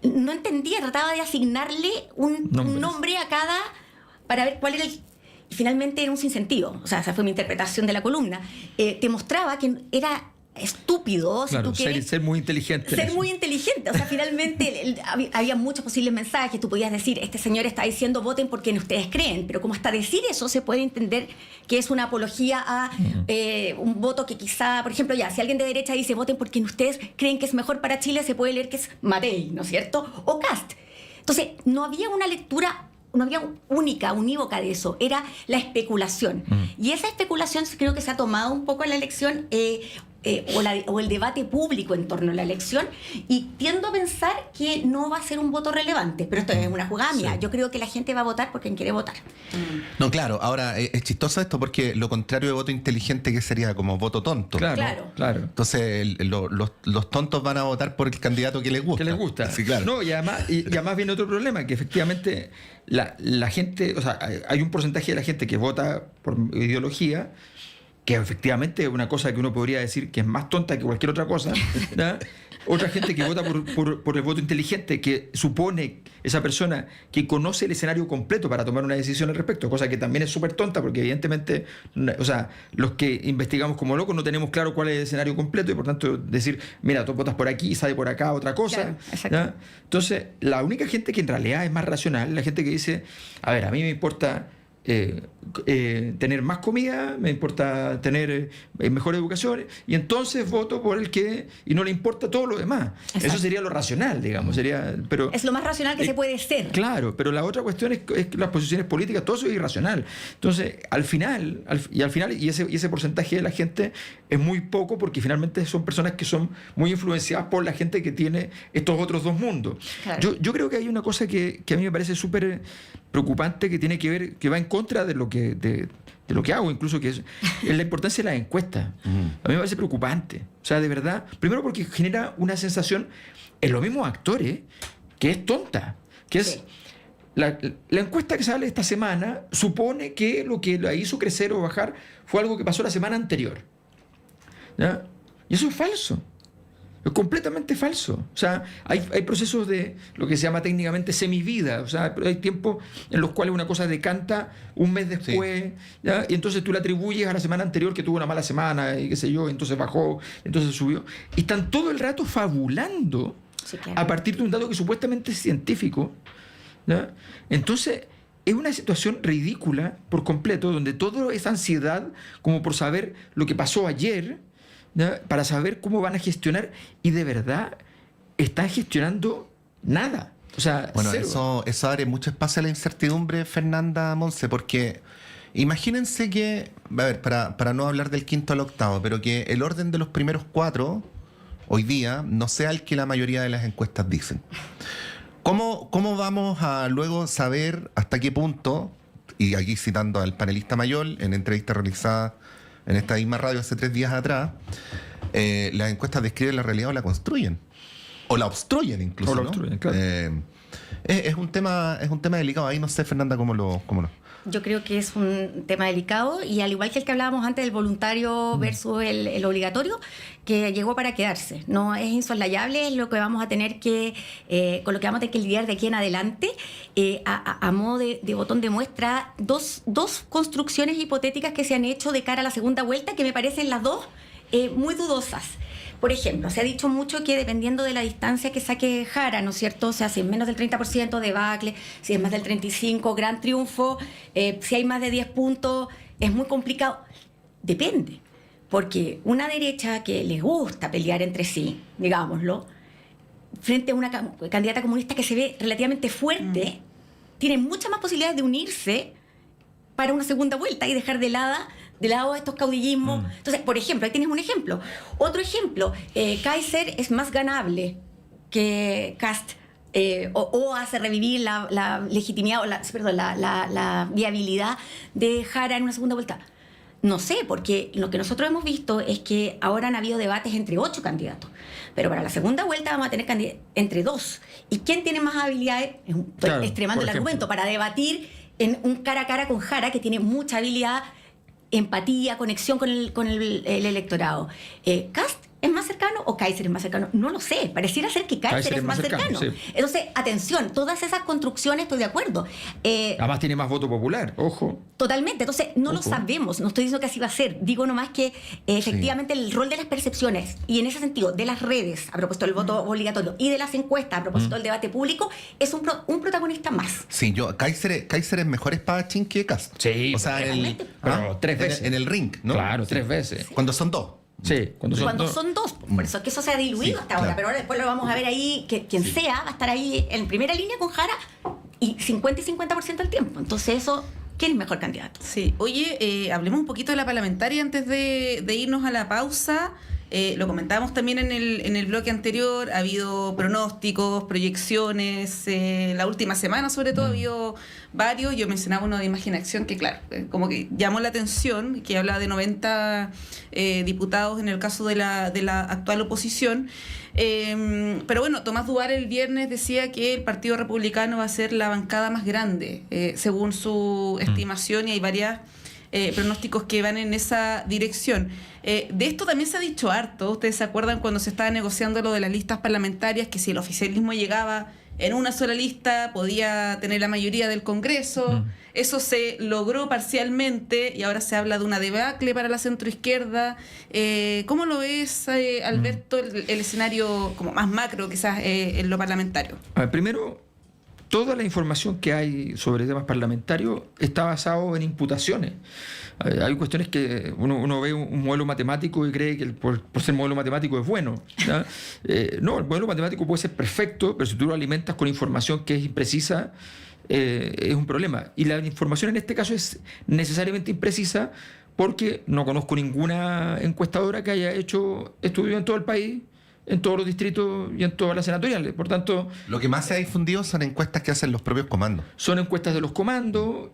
no entendía, trataba de asignarle un nombre a cada, para ver cuál era el... Y finalmente era un sinsentido. O sea, esa fue mi interpretación de la columna. Te mostraba que era... estúpido, claro, si tú quieres, ser muy inteligente. Ser muy inteligente. O sea, finalmente había muchos posibles mensajes. Tú podías decir, este señor está diciendo voten por quien ustedes creen, pero como hasta decir eso se puede entender que es una apología a un voto que quizá, por ejemplo, si alguien de derecha dice voten por quien ustedes creen que es mejor para Chile, se puede leer que es Matei, ¿no es cierto? O Kast. Entonces, no había una lectura, no había unívoca de eso, era la especulación. Y esa especulación creo que se ha tomado un poco en la elección o el debate público en torno a la elección, y tiendo a pensar que no va a ser un voto relevante, pero esto es una jugada mía. Yo creo que la gente va a votar por quien quiere votar. No, claro, ahora es chistoso esto porque lo contrario de voto inteligente, que sería como voto tonto. Claro. Entonces los tontos van a votar por el candidato que les gusta. Que les gusta. Sí, claro. No, y además viene otro problema, que efectivamente la gente, o sea, hay un porcentaje de la gente que vota por ideología, que efectivamente es una cosa que uno podría decir que es más tonta que cualquier otra cosa, ¿no? Otra gente que vota por el voto inteligente, que supone esa persona que conoce el escenario completo para tomar una decisión al respecto, cosa que también es súper tonta, porque evidentemente, o sea, los que investigamos como locos no tenemos claro cuál es el escenario completo, y por tanto decir, mira, tú votas por aquí y sale por acá otra cosa. Claro, ¿no? Entonces, la única gente que en realidad es más racional, la gente que dice, a ver, a mí me importa tener más comida, me importa tener mejor educación, y entonces voto por el que, y no le importa todo lo demás. Exacto. Eso sería lo racional, digamos. Pero es lo más racional que se puede ser. Claro, pero la otra cuestión es que las posiciones políticas, todo eso es irracional. Entonces, al final, ese porcentaje de la gente es muy poco, porque finalmente son personas que son muy influenciadas por la gente que tiene estos otros dos mundos. Claro. Yo creo que hay una cosa que a mí me parece súper preocupante, que tiene que ver, que va en contra de lo que hago, incluso, que es la importancia de las encuestas. A mí me parece preocupante. O sea, de verdad, primero porque genera una sensación en los mismos actores que es tonta, que es... La encuesta que sale esta semana supone que lo que la hizo crecer o bajar fue algo que pasó la semana anterior, ¿ya? Y eso es falso. Es completamente falso. O sea, hay procesos de lo que se llama técnicamente semivida. O sea, hay tiempos en los cuales una cosa decanta un mes después, ¿ya? Y entonces tú le atribuyes a la semana anterior que tuvo una mala semana y qué sé yo, entonces bajó, entonces subió. Y están todo el rato fabulando a partir de un dato que supuestamente es científico, ¿ya? Entonces, es una situación ridícula por completo, donde todo es ansiedad como por saber lo que pasó ayer, ¿no? Para saber cómo van a gestionar, y de verdad están gestionando nada. O sea, bueno, cero. eso abre mucho espacio a la incertidumbre, Fernanda Monse, porque imagínense que, a ver, para no hablar del quinto al octavo, pero que el orden de los primeros 4 hoy día no sea el que la mayoría de las encuestas dicen. ¿Cómo vamos a luego saber hasta qué punto, y aquí citando al panelista mayor en entrevista realizada en esta misma radio hace 3 días atrás, las encuestas describen la realidad o la construyen? O la obstruyen incluso, o la ¿no? obstruyen, claro. Es un tema delicado. Ahí no sé, Fernanda, cómo lo. Yo creo que es un tema delicado y al igual que el que hablábamos antes del voluntario versus el obligatorio, que llegó para quedarse. No es insoslayable, es lo que vamos a tener que, con lo que vamos a tener que lidiar de aquí en adelante. A modo de botón de muestra, dos construcciones hipotéticas que se han hecho de cara a la segunda vuelta que me parecen las dos muy dudosas. Por ejemplo, se ha dicho mucho que dependiendo de la distancia que saque Jara, ¿no es cierto? O sea, si es menos del 30%, debacle, si es más del 35%, gran triunfo, si hay más de 10 puntos, es muy complicado. Depende, porque una derecha que les gusta pelear entre sí, digámoslo, frente a una candidata comunista que se ve relativamente fuerte, tiene muchas más posibilidades de unirse para una segunda vuelta y dejar de lado estos caudillismos. Entonces, por ejemplo, ahí tienes un ejemplo. Otro ejemplo, Kaiser es más ganable que Kast, o hace revivir la legitimidad, o la viabilidad de Jara en una segunda vuelta. No sé, porque lo que nosotros hemos visto es que ahora han habido debates entre 8 candidatos, pero para la segunda vuelta vamos a tener entre 2. ¿Y quién tiene más habilidades? Estoy extremando el argumento, para debatir en un cara a cara con Jara, que tiene mucha habilidad, empatía, conexión con el electorado. ¿Kast es más cercano o Kaiser es más cercano? No lo sé. Pareciera ser que Kaiser es más cercano. Sí. Entonces, atención, todas esas construcciones estoy de acuerdo. Además tiene más voto popular, ojo. Totalmente. Entonces, no lo sabemos. No estoy diciendo que así va a ser. Digo nomás que efectivamente el rol de las percepciones, y en ese sentido, de las redes, a propósito del voto obligatorio, y de las encuestas, a propósito del debate público, es un protagonista más. Sí, Kaiser es mejor espadachín que Kast. Sí. O sea, pero 3 veces. En el ring, ¿no? Claro, 3 veces. Sí. Cuando son 2. Sí, cuando son dos. Por eso es que eso se ha diluido hasta ahora, pero ahora después lo vamos a ver ahí, que quien sea va a estar ahí en primera línea con Jara y 50 y 50% del tiempo. Entonces eso, ¿quién es mejor candidato? Sí, oye, hablemos un poquito de la parlamentaria antes de irnos a la pausa. Lo comentábamos también en el bloque anterior, ha habido pronósticos, proyecciones, la última semana sobre todo ha habido varios. Yo mencionaba uno de Imagen Acción que claro, como que llamó la atención, que habla de 90 diputados en el caso de la actual oposición. Pero bueno, Tomás Duval el viernes decía que el Partido Republicano va a ser la bancada más grande, según su estimación, y hay varias pronósticos que van en esa dirección. De esto también se ha dicho harto. Ustedes se acuerdan cuando se estaba negociando lo de las listas parlamentarias, que si el oficialismo llegaba en una sola lista podía tener la mayoría del Congreso. Eso se logró parcialmente y ahora se habla de una debacle para la centroizquierda. ¿Cómo lo ves, Alberto, el escenario como más macro quizás en lo parlamentario? A ver, primero, toda la información que hay sobre temas parlamentarios está basado en imputaciones. Hay cuestiones que uno ve un modelo matemático y cree que por ser modelo matemático es bueno. No, el modelo matemático puede ser perfecto, pero si tú lo alimentas con información que es imprecisa, es un problema. Y la información en este caso es necesariamente imprecisa porque no conozco ninguna encuestadora que haya hecho estudios en todo el país, en todos los distritos y en todas las senatoriales. Por tanto, lo que más se ha difundido son encuestas que hacen los propios comandos. Son encuestas de los comandos,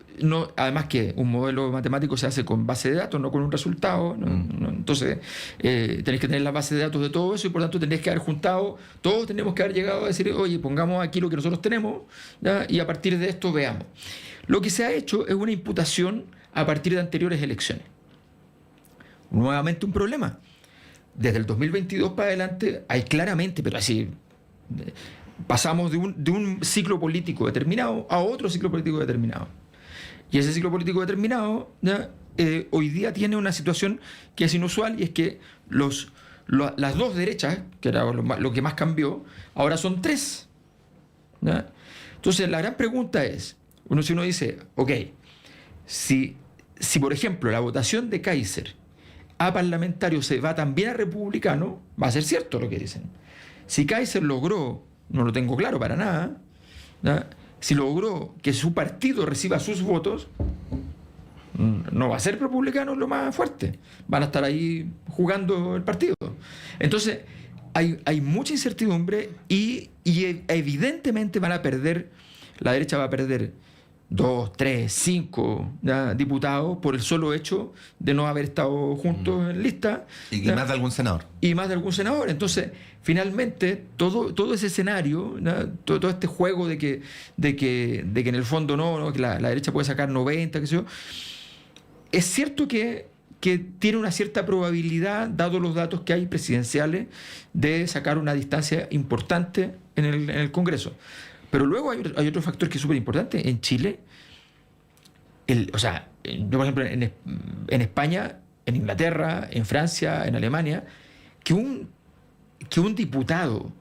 además que un modelo matemático se hace con base de datos, no con un resultado. Entonces, tenés que tener la base de datos de todo eso y por tanto tenés que haber juntado, todos tenemos que haber llegado a decir, oye, pongamos aquí lo que nosotros tenemos, ¿ya? Y a partir de esto veamos. Lo que se ha hecho es una imputación a partir de anteriores elecciones. Nuevamente un problema. Desde el 2022 para adelante hay claramente, pero así, pasamos de un ciclo político determinado a otro ciclo político determinado. Y ese ciclo político determinado hoy día tiene una situación que es inusual, y es que las dos derechas, que era lo que más cambió, ahora son 3. ¿Ya? Entonces la gran pregunta es, si uno dice, ok, si por ejemplo la votación de Kaiser a parlamentario se va también a republicano, va a ser cierto lo que dicen. Si Kaiser logró, no lo tengo claro para nada, ¿no? Si logró que su partido reciba sus votos, no va a ser republicano lo más fuerte. Van a estar ahí jugando el partido. Entonces, hay mucha incertidumbre y evidentemente la derecha va a perder 2, 3, 5 diputados por el solo hecho de no haber estado juntos en lista. Y más de algún senador. Y más de algún senador. Entonces, finalmente, todo ese escenario, todo este juego de que en el fondo que la derecha puede sacar 90, qué sé yo, es cierto que tiene una cierta probabilidad, dados los datos que hay presidenciales, de sacar una distancia importante en el Congreso. Pero luego hay otro factor que es súper importante. En Chile, yo por ejemplo, en España, en Inglaterra, en Francia, en Alemania, que un diputado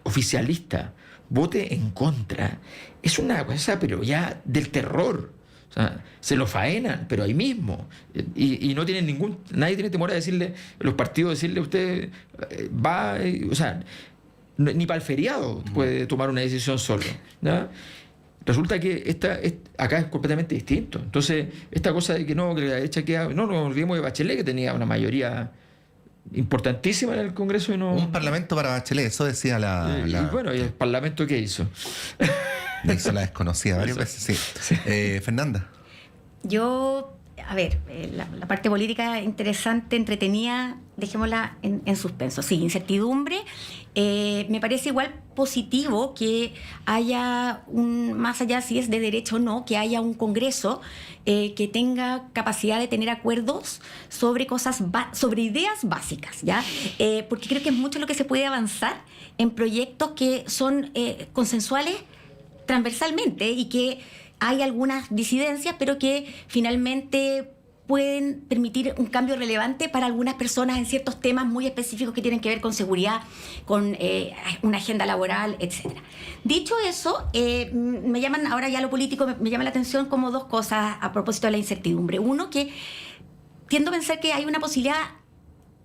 oficialista vote en contra es una cosa, pero ya del terror. O sea, se lo faenan, pero ahí mismo. Y no tienen nadie tiene temor a decirle, los partidos decirle, usted va, o sea, ni para el feriado puede tomar una decisión solo, ¿no? Resulta que acá es completamente distinto. Entonces, esta cosa de que la derecha queda... No nos olvidemos de Bachelet, que tenía una mayoría importantísima en el Congreso. Un parlamento para Bachelet, eso decía Y bueno, ¿y el parlamento qué hizo? Lo hizo la desconocida varias veces, sí. Fernanda. Yo, a ver, la parte política interesante, entretenida, dejémosla en suspenso. Sí, incertidumbre. Me parece igual positivo que haya más allá si es de derecha o no, que haya un Congreso que tenga capacidad de tener acuerdos sobre sobre ideas básicas, ¿ya? Porque creo que es mucho lo que se puede avanzar en proyectos que son consensuales transversalmente y que hay algunas disidencias, pero que finalmente pueden permitir un cambio relevante para algunas personas en ciertos temas muy específicos que tienen que ver con seguridad, con una agenda laboral, etcétera. Dicho eso, me llaman, ahora ya lo político, me llama la atención como dos cosas a propósito de la incertidumbre. Uno, que tiendo a pensar que hay una posibilidad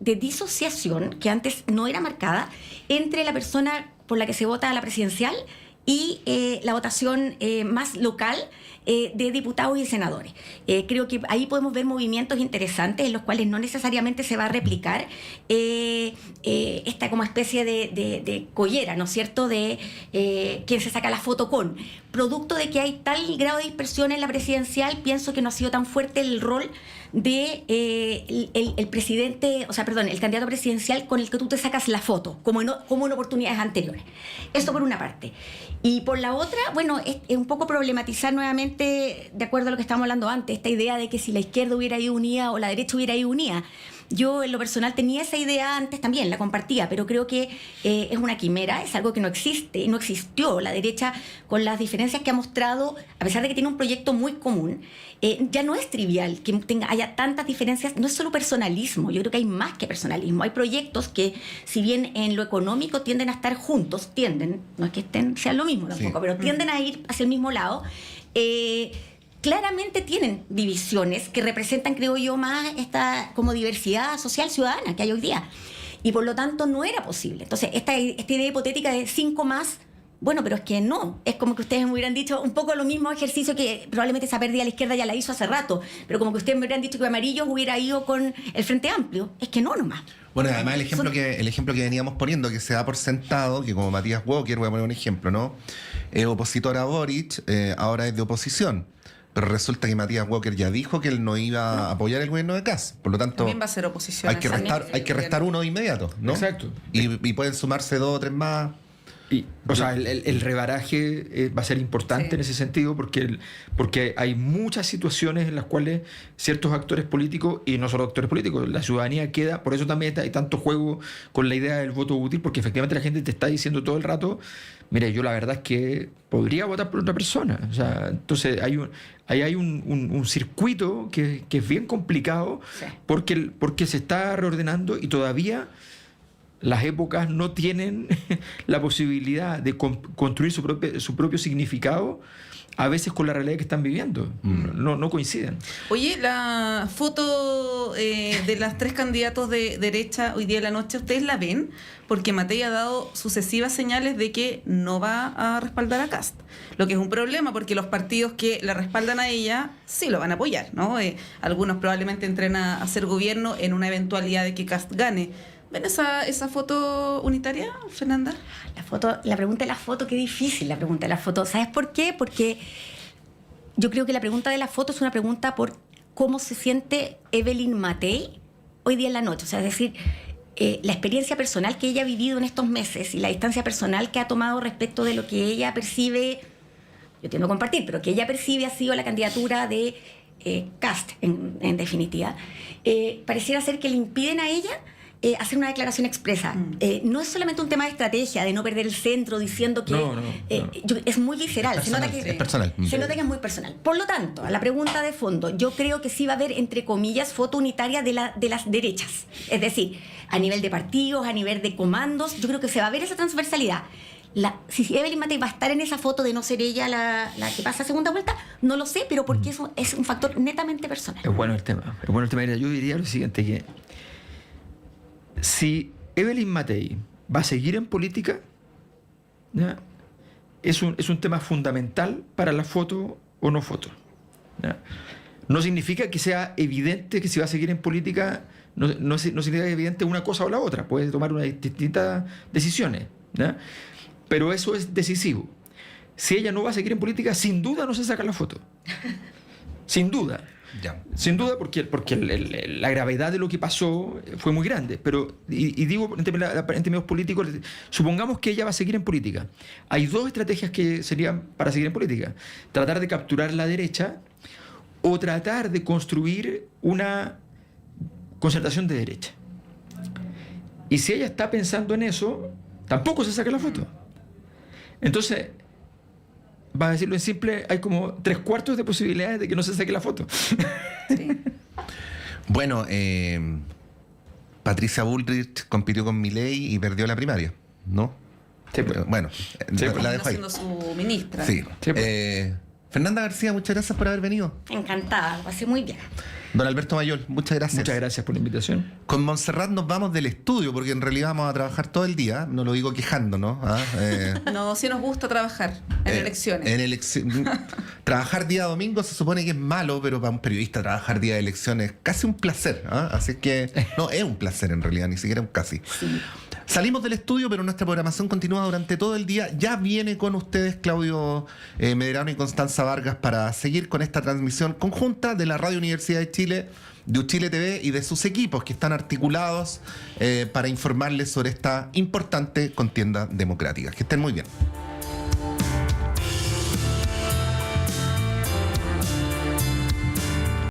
de disociación que antes no era marcada entre la persona por la que se vota a la presidencial y la votación más local de diputados y senadores. Creo que ahí podemos ver movimientos interesantes en los cuales no necesariamente se va a replicar esta como especie de collera, ¿no es cierto?, de quien se saca la foto con. Producto de que hay tal grado de dispersión en la presidencial, pienso que no ha sido tan fuerte el rol de el presidente, el candidato presidencial con el que tú te sacas la foto, como en oportunidades anteriores. Eso por una parte. Y por la otra, bueno, es un poco problematizar nuevamente, de acuerdo a lo que estábamos hablando antes, esta idea de que si la izquierda hubiera ido unida o la derecha hubiera ido unida. Yo, en lo personal, tenía esa idea antes también, la compartía, pero creo que es una quimera, es algo que no existe, no existió. La derecha, con las diferencias que ha mostrado, a pesar de que tiene un proyecto muy común, ya no es trivial que haya tantas diferencias. No es solo personalismo, yo creo que hay más que personalismo. Hay proyectos que, si bien en lo económico tienden a estar juntos, no es que sean lo mismo tampoco, pero tienden a ir hacia el mismo lado. Claramente tienen divisiones que representan, creo yo, más esta como diversidad social ciudadana que hay hoy día. Y por lo tanto no era posible. Entonces, esta idea hipotética de 5 más, bueno, pero es que no. Es como que ustedes me hubieran dicho un poco lo mismo ejercicio que probablemente esa pérdida a la izquierda ya la hizo hace rato, pero como que ustedes me hubieran dicho que Amarillos hubiera ido con el Frente Amplio. Es que no nomás. Bueno, además el ejemplo que veníamos poniendo, que se da por sentado, que como Matías Walker, voy a poner un ejemplo, ¿no? Opositor a Boric, ahora es de oposición. Pero resulta que Matías Walker ya dijo que él no iba a apoyar el gobierno de Kast. Por lo tanto, también va a ser oposición. Hay que restar uno de inmediato, ¿no? Exacto. Y pueden sumarse 2 o 3 más. El rebaraje va a ser importante en ese sentido porque hay muchas situaciones en las cuales ciertos actores políticos, y no solo actores políticos, la ciudadanía queda, por eso también hay tanto juego con la idea del voto útil, porque efectivamente la gente te está diciendo todo el rato, mire, yo la verdad es que podría votar por otra persona. O sea, entonces hay un circuito que es bien complicado, porque se está reordenando y todavía las épocas no tienen la posibilidad de construir su propio significado, a veces con la realidad que están viviendo. No coinciden. Oye, la foto de las 3 candidatos de derecha hoy día de la noche, ¿ustedes la ven? Porque Matei ha dado sucesivas señales de que no va a respaldar a Kast. Lo que es un problema, porque los partidos que la respaldan a ella sí lo van a apoyar, ¿no? Algunos probablemente entren a hacer gobierno en una eventualidad de que Kast gane. ¿Ven esa foto unitaria, Fernanda? La pregunta de la foto, qué difícil la pregunta de la foto. ¿Sabes por qué? Porque yo creo que la pregunta de la foto es una pregunta por cómo se siente Evelyn Matei hoy día en la noche. O sea, es decir, la experiencia personal que ella ha vivido en estos meses y la distancia personal que ha tomado respecto de lo que ella percibe, yo tiendo a compartir, pero que ella percibe ha sido la candidatura de Kast, en definitiva, pareciera ser que le impiden a ella hacer una declaración expresa. No es solamente un tema de estrategia, de no perder el centro diciendo que... es muy visceral. Es personal, es personal. Se nota que es muy personal. Por lo tanto, a la pregunta de fondo, yo creo que sí va a haber, entre comillas, foto unitaria de las derechas. Es decir, a nivel de partidos, a nivel de comandos, yo creo que se va a ver esa transversalidad. Si Evelyn Matei va a estar en esa foto de no ser ella la que pasa a segunda vuelta, no lo sé, pero porque eso es un factor netamente personal. Es bueno el tema. Mira, yo diría lo siguiente, que si Evelyn Matei va a seguir en política, ¿ya? Es un tema fundamental para la foto o no foto, ¿ya? No significa que sea evidente que si va a seguir en política, no significa evidente una cosa o la otra. Puede tomar unas distintas decisiones, ¿ya? Pero eso es decisivo. Si ella no va a seguir en política, sin duda no se saca la foto. Sin duda. Ya. Sin duda, porque la gravedad de lo que pasó fue muy grande. Pero, y digo en términos políticos, supongamos que ella va a seguir en política. Hay dos estrategias que serían para seguir en política: tratar de capturar la derecha o tratar de construir una concertación de derecha. Y si ella está pensando en eso, tampoco se saca la foto. Entonces, va a decirlo en simple, hay como 3/4 de posibilidades de que no se saque la foto. Sí. Bueno, Patricia Bullrich compitió con Milei y perdió la primaria, ¿no? Sí, pues. Bueno, Sí, pues. la dejo ahí. Siendo su ministra. Sí. Sí, pues. Fernanda García, muchas gracias por haber venido. Encantada, lo pasé muy bien. Don Alberto Mayol, muchas gracias. Muchas gracias por la invitación. Con Montserrat nos vamos del estudio, porque en realidad vamos a trabajar todo el día. No lo digo quejándonos. No, sí nos gusta trabajar en elecciones. Trabajar día domingo se supone que es malo, pero para un periodista trabajar día de elecciones es casi un placer. Así que, no, es un placer en realidad, ni siquiera un casi. Sí. Salimos del estudio, pero nuestra programación continúa durante todo el día. Ya viene con ustedes Claudio Medrano y Constanza Vargas para seguir con esta transmisión conjunta de la Radio Universidad de Chile, de Uchile TV y de sus equipos que están articulados para informarles sobre esta importante contienda democrática. Que estén muy bien.